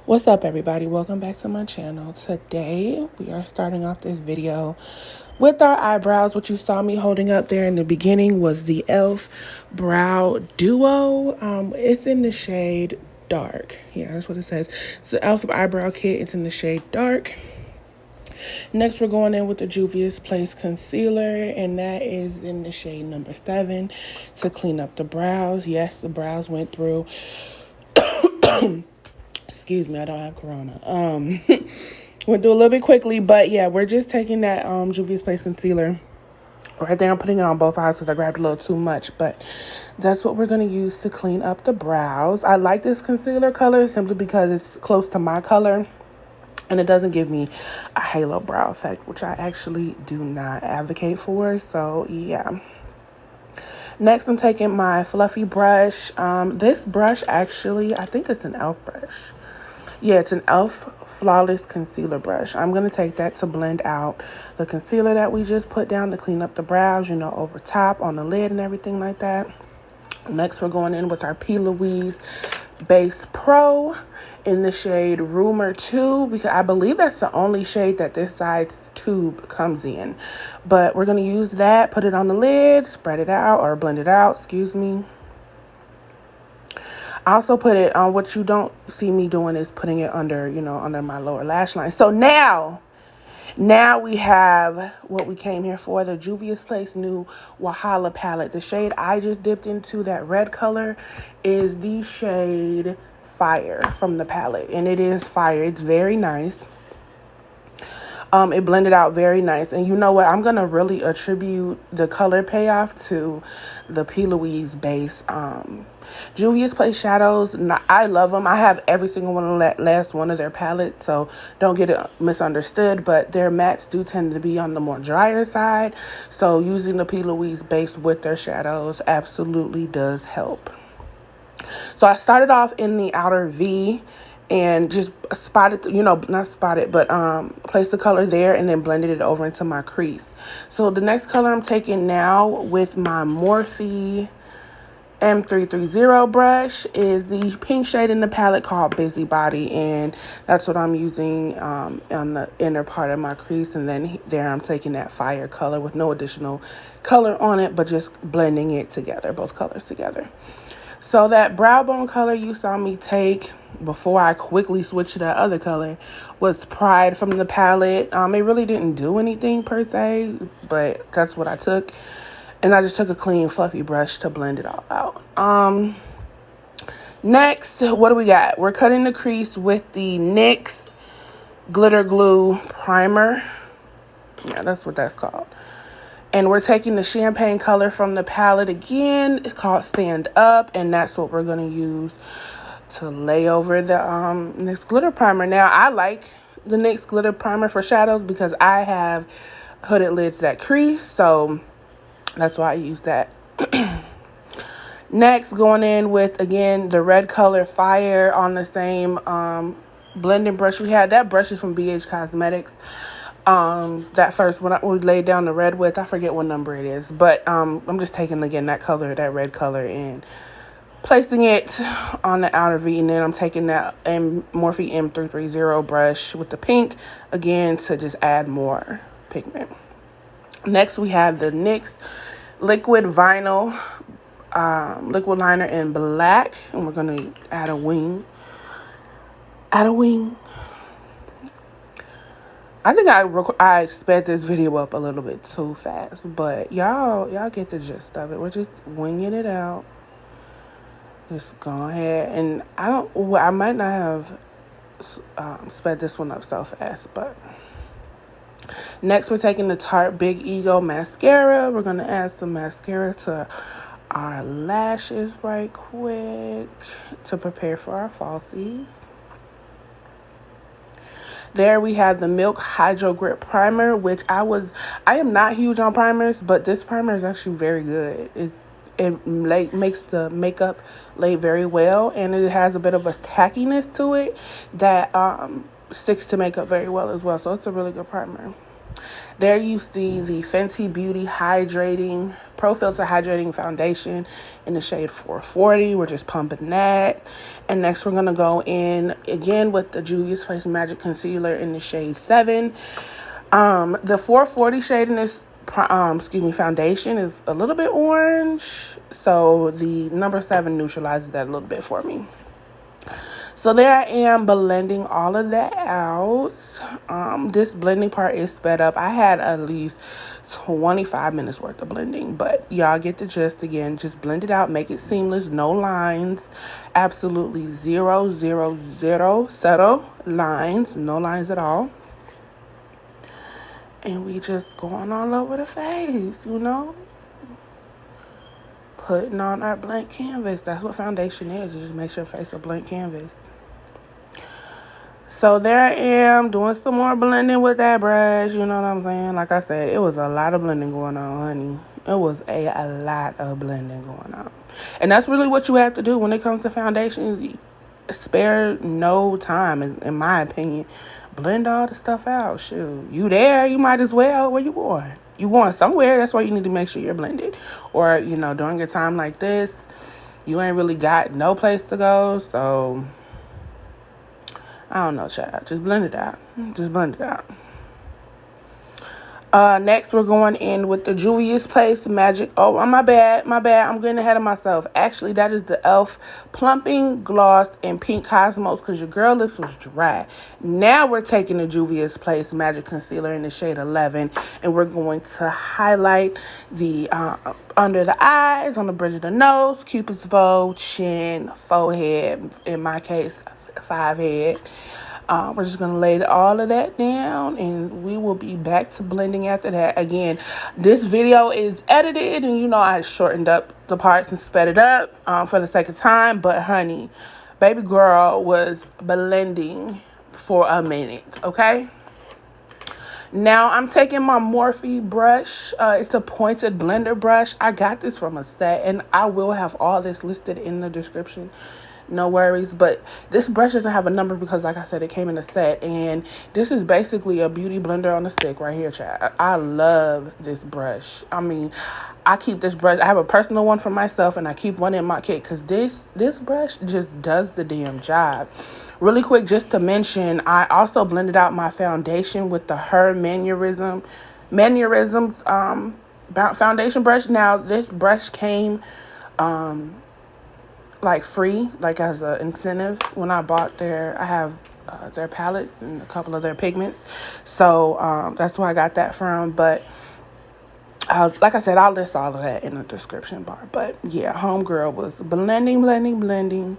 What's up, everybody? Welcome back to my channel. Today we are starting off this video with our eyebrows. What you saw me holding up there in the beginning was the e.l.f. Brow Duo. It's in the shade dark. Yeah, that's what it says. It's the e.l.f. eyebrow kit. It's in the shade dark. Next, we're going in with the Juvias Place concealer, and that is in the shade number 7 to clean up the brows. Yes, the brows went through. Excuse me, I don't have corona. Went through a little bit quickly, but yeah, we're just taking that Juvia's Place concealer right there. I'm putting it on both eyes because I grabbed a little too much, but that's what we're going to use to clean up the brows. I like this concealer color simply because it's close to my color and it doesn't give me a halo brow effect, which I actually do not advocate for. So yeah. Next, I'm taking my fluffy brush. This brush actually, I think it's an e.l.f. brush. Yeah, it's an e.l.f. Flawless Concealer brush. I'm going to take that to blend out the concealer that we just put down to clean up the brows, you know, over top, on the lid and everything like that. Next, we're going in with our P. Louise Base Pro in the shade Rumor 2, because I believe that's the only shade that this size tube comes in. But we're going to use that, put it on the lid, spread it out, or blend it out, excuse me. I also put it on, what you don't see me doing is putting it under, you know, under my lower lash line. So now we have what we came here for, the Juvias Place new Wahala palette. The shade I just dipped into, that red color, is the shade Fire from the palette. And it is fire. It's very nice. It blended out very nice. And you know what? I'm going to really attribute the color payoff to the P. Louise base. Juvia's Place shadows, I love them. I have every single one of that last one of their palettes, so don't get it misunderstood. But their mattes do tend to be on the more drier side. So using the P. Louise base with their shadows absolutely does help. So I started off in the outer V and just spotted, you know, not spotted, but placed the color there and then blended it over into my crease. So the next color I'm taking now with my Morphe M330 brush is the pink shade in the palette called Busybody, and that's what I'm using on the inner part of my crease. And then there I'm taking that fire color with no additional color on it, but just blending it together, both colors together. So that brow bone color you saw me take before I quickly switched to that other color was Pride from the palette. It really didn't do anything per se, but that's what I took. And I just took a clean fluffy brush to blend it all out. Next, what do we got? We're cutting the crease with the NYX Glitter Glue Primer. Yeah, that's what that's called. And we're taking the champagne color from the palette again. It's called Stand Up, and that's what we're going to use to lay over the NYX Glitter Primer. Now, I like the NYX Glitter Primer for shadows because I have hooded lids that crease, so that's why I use that. Next, going in with, again, the red color Fire on the same blending brush we had. That brush is from BH Cosmetics. That first one we laid down the red with, I forget what number it is, but I'm just taking again that color, that red color, and placing it on the outer V, and then I'm taking that Morphe M330 brush with the pink again to just add more pigment. Next, we have the NYX liquid vinyl liquid liner in black, and we're gonna add a wing. I think I sped this video up a little bit too fast, but y'all get the gist of it. We're just winging it out. Just go ahead, and I might not have sped this one up so fast, but next we're taking the Tarte Big Ego mascara. We're gonna add some mascara to our lashes right quick to prepare for our falsies. There we have the Milk Hydro Grip Primer, which I am not huge on primers, but this primer is actually very good. It makes the makeup lay very well, and it has a bit of a tackiness to it that sticks to makeup very well as well. So it's a really good primer. There you see the Fenty Beauty Pro Filter Hydrating Foundation in the shade 440. We're just pumping that. And next we're going to go in again with the Juvias Place Magic Concealer in the shade 7. The 440 shade in this foundation is a little bit orange. So the number 7 neutralizes that a little bit for me. So there I am blending all of that out. This blending part is sped up. I had at least 25 minutes worth of blending, but y'all get the gist. Again, just blend it out, make it seamless, no lines, absolutely zero subtle lines, no lines at all. And we just going all over the face, you know, putting on our blank canvas. That's what foundation is. It just makes your face a blank canvas. So there I am doing some more blending with that brush. You know what I'm saying? Like I said, it was a lot of blending going on, honey. It was a lot of blending going on. And that's really what you have to do when it comes to foundations. Spare no time, in my opinion. Blend all the stuff out. Shoot, you there, you might as well. Where you going? You going somewhere. That's why you need to make sure you're blended. Or, you know, during a time like this, you ain't really got no place to go. So I don't know, child. Just blend it out. Just blend it out. Next, we're going in with the Juvias Place Magic. Oh, my bad. I'm getting ahead of myself. Actually, that is the e.l.f. Plumping Gloss in Pink Cosmos because your girl lips was dry. Now we're taking the Juvias Place Magic Concealer in the shade 11, and we're going to highlight the under the eyes, on the bridge of the nose, Cupid's bow, chin, forehead. In my case, 5 head. We're just going to lay all of that down, and we will be back to blending after that. Again, this video is edited, and you know I shortened up the parts and sped it up for the sake of time. But, honey, baby girl was blending for a minute, okay? Now, I'm taking my Morphe brush. It's a pointed blender brush. I got this from a set, and I will have all this listed in the description. No worries, but this brush doesn't have a number because, like I said, it came in a set, and this is basically a beauty blender on a stick right here, chat. I love this brush. I mean, I keep this brush. I have a personal one for myself, and I keep one in my kit because this brush just does the damn job. Really quick, just to mention, I also blended out my foundation with the Her Mannerisms foundation brush. Now, this brush came like free, like as an incentive when I bought I have their palettes and a couple of their pigments. So that's where I got that from. But like I said, I'll list all of that in the description bar. But yeah, homegirl was blending,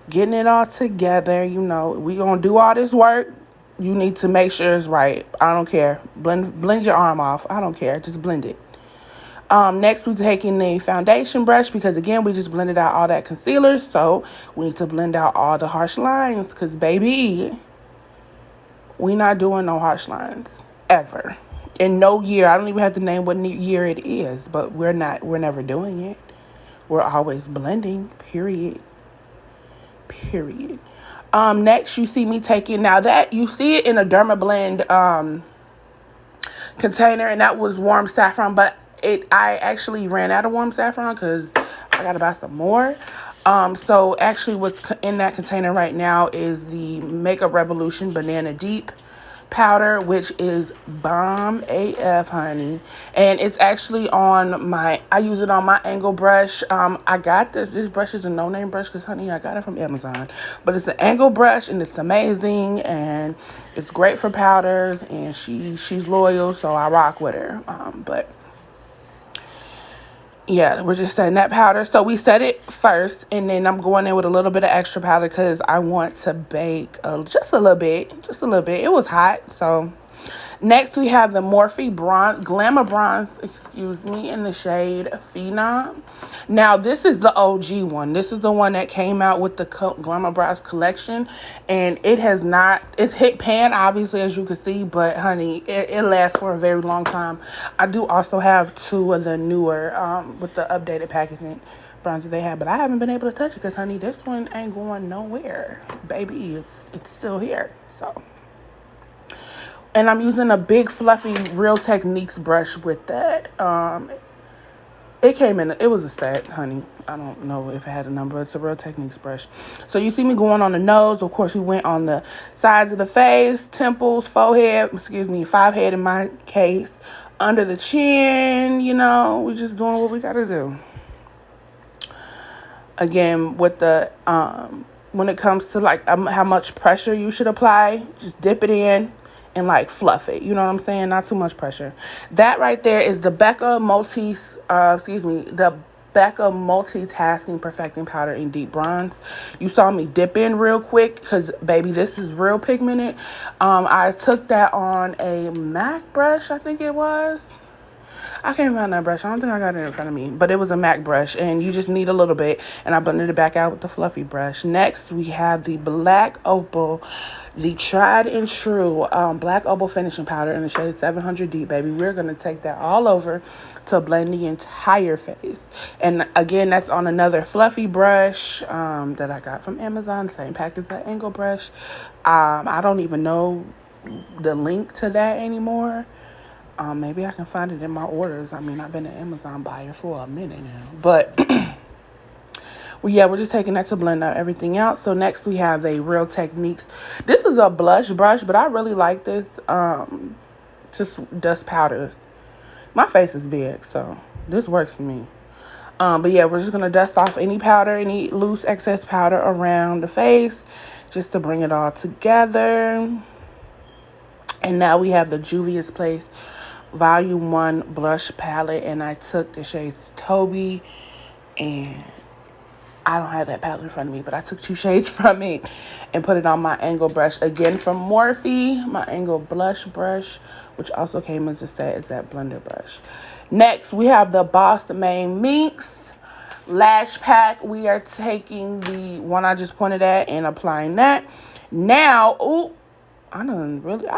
getting it all together. You know, we gonna do all this work. You need to make sure it's right. I don't care. Blend your arm off. I don't care. Just blend it. Next, we're taking the foundation brush because, again, we just blended out all that concealer. So we need to blend out all the harsh lines because, baby, we not doing no harsh lines ever. In no year. I don't even have to name what year it is, but we're never doing it. We're always blending, period. Next, you see me taking, now that you see it in a Dermablend container, and that was warm saffron, but I actually ran out of warm saffron because I gotta buy some more. So actually what's in that container right now is the Makeup Revolution Banana Deep powder, which is bomb AF, honey. And it's actually on I use it on my angle brush. I got this brush is a no-name brush because, honey, I got it from Amazon. But it's an angle brush, and it's amazing, and it's great for powders, and she's loyal, so I rock with her. But yeah, we're just setting that powder. So we set it first, and then I'm going in with a little bit of extra powder because I want to bake just a little bit. It was hot, so next we have the Morphe Glamour Bronze, in the shade Phenom. Now, this is the OG one. This is the one that came out with the Glamour Bronze collection, and it's hit pan, obviously, as you can see, but, honey, it lasts for a very long time. I do also have 2 of the newer, with the updated packaging bronzer they have, but I haven't been able to touch it because, honey, this one ain't going nowhere. Baby, it's still here, so. And I'm using a big fluffy Real Techniques brush with that. It came in, it was a set, honey. I don't know if it had a number. It's a Real Techniques brush. So you see me going on the nose. Of course, we went on the sides of the face, temples, forehead, five head in my case, under the chin, you know. We're just doing what we got to do. Again, with the, when it comes to like how much pressure you should apply, just dip it in and like fluff it. You know what I'm saying? Not too much pressure. That right there is the Becca Multitasking Perfecting Powder in Deep Bronze. You saw me dip in real quick because, baby, this is real pigmented. I took that on a MAC brush, I think it was. I can't find that brush. I don't think I got it in front of me. But it was a MAC brush. And you just need a little bit. And I blended it back out with the fluffy brush. Next, we have the Black Opal. The tried and true Black Opal Finishing Powder in the shade 700 Deep, baby. We're going to take that all over to blend the entire face. And again, that's on another fluffy brush that I got from Amazon. Same pack as that angle brush. I don't even know the link to that anymore. Maybe I can find it in my orders. I mean, I've been an Amazon buyer for a minute now. But, well, yeah, we're just taking that to blend out everything out. So next we have a Real Techniques. This is a blush brush, but I really like this. Just dust powders. My face is big, so this works for me. But, yeah, we're just going to dust off any powder, any loose excess powder around the face, just to bring it all together. And now we have the Juvias Place Volume 1 Blush Palette, and I took the shades Toby, and I don't have that palette in front of me, but I took 2 shades from it and put it on my angle brush. Again, from Morphe, my angle blush brush, which also came as a set, is that blender brush. Next, we have the Boss Main Minx Lash Pack. We are taking the one I just pointed at and applying that. Now, ooh, I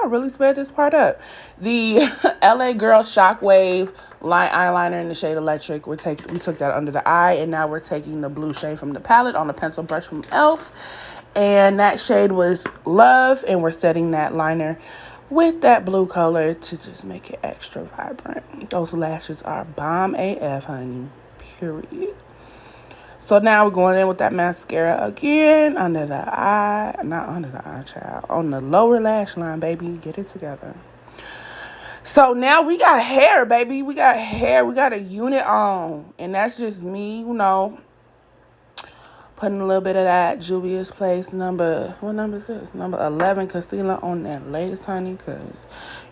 really sped this part up. The LA Girl Shockwave line eyeliner in the shade Electric. We took that under the eye, and now we're taking the blue shade from the palette on a pencil brush from e.l.f. And that shade was Love, and we're setting that liner with that blue color to just make it extra vibrant. Those lashes are bomb AF, honey. Period. So now we're going in with that mascara again under the eye. Not under the eye, child. On the lower lash line, baby. Get it together. So now we got hair, baby. We got hair. We got a unit on. And that's just me, you know, putting a little bit of that Juvias Place what number is this? Number 11 concealer on that lace, honey. Because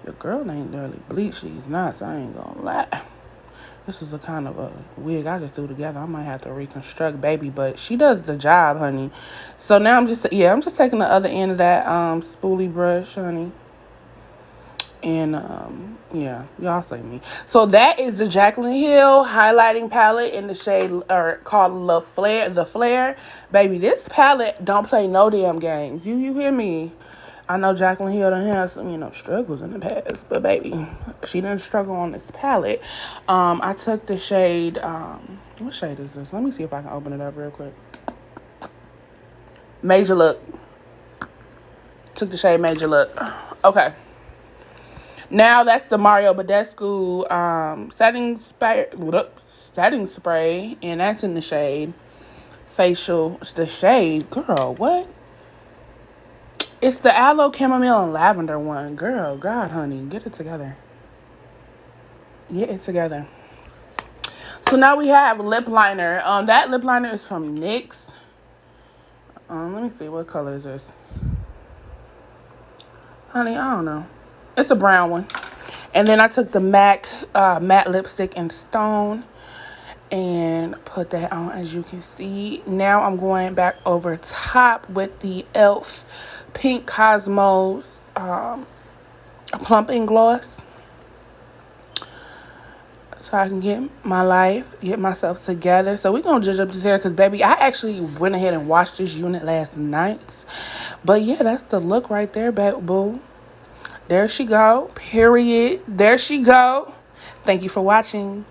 your girl ain't really bleached these knots. I ain't going to lie. This is a kind of a wig I just threw together. I might have to reconstruct, baby, but she does the job, honey. So now I'm just taking the other end of that spoolie brush, honey. And, yeah, y'all say me. So that is the Jaclyn Hill highlighting palette in the shade, called The Flare. Baby, this palette don't play no damn games. You hear me? I know Jaclyn Hill done had some, you know, struggles in the past, but baby, she didn't struggle on this palette. I took the shade, what shade is this? Let me see if I can open it up real quick. Major Look. Took the shade Major Look. Okay. Now that's the Mario Badescu setting spray, and that's in the shade Facial. The shade, girl, what? It's the Aloe Chamomile and Lavender one. Girl, God, honey, get it together. Get it together. So now we have lip liner. That lip liner is from NYX. Let me see, what color is this? Honey, I don't know. It's a brown one. And then I took the MAC matte lipstick in Stone and put that on, as you can see. Now I'm going back over top with the e.l.f. Pink Cosmos plumping gloss, so I can get myself together. So we're gonna judge up this hair because, baby, I actually went ahead and washed this unit last night. But yeah, that's the look right there, boo. There she go. Period. There she go. Thank you for watching.